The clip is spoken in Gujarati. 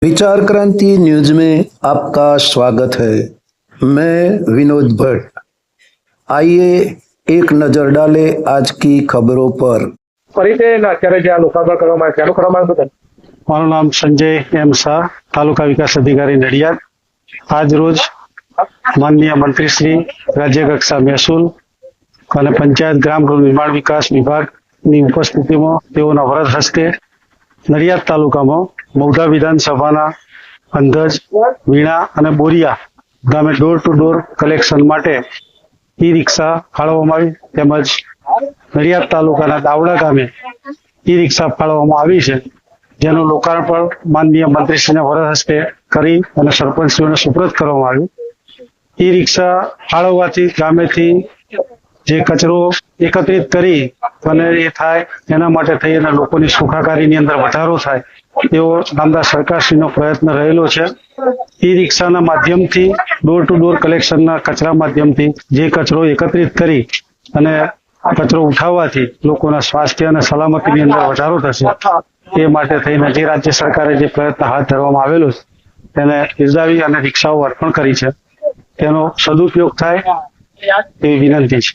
विचार क्रांति न्यूज में आपका स्वागत है। मैं विनोद भट्ट। आइए एक नजर डाले आज की खबरों पर। મારું નામ સંજય એમ શાહ, તાલુકા વિકાસ અધિકારી નડિયાદ। આજ રોજ માનનીય મંત્રી શ્રી રાજ્ય કક્ષા મહેસૂલ અને પંચાયત ગ્રામ ગૃહ નિર્માણ વિકાસ વિભાગની ઉપસ્થિતિમાં તેઓના વરદ હસ્તે નડિયાદ તાલુકામાં મૌધા વિધાનસભાના અંધજ, વીણા અને બોરિયા ગામે ડોર ટુ ડોર કલેક્શન માટે ઈ રિક્ષા ફાળવવામાં આવી, તેમજ નડિયાદ તાલુકાના દાવડા ગામે ઈ રિક્ષા ફાળવવામાં આવી છે, જેનું લોકાર્પણ માનનીય મંત્રીશ્રીના વરદ હસ્તે કરી અને સરપંચશ્રીઓને સુપ્રત કરવામાં આવ્યું। ઈ રિક્ષા ફાળવવાથી ગામેથી જે કચરો એકત્રિત કરી અને એ થાય એના માટે થઈ અને લોકોની સુખાકારીની અંદર વધારો થાય એવો નામદાર સરકારશ્રીનો પ્રયત્ન રહેલો છે। ઈ રિક્ષાના માધ્યમથી ડોર ટુ ડોર કલેક્શનના કચરા માધ્યમથી જે કચરો એકત્રિત કરી અને કચરો ઉઠાવવાથી લોકોના સ્વાસ્થ્ય અને સલામતીની અંદર વધારો થશે, એ માટે થઈને જે રાજ્ય સરકારે જે પ્રયત્ન હાથ ધરવામાં આવેલો છે તેને બિરદાવી અને રિક્ષાઓ અર્પણ કરી છે, તેનો સદુપયોગ થાય એવી વિનંતી છે।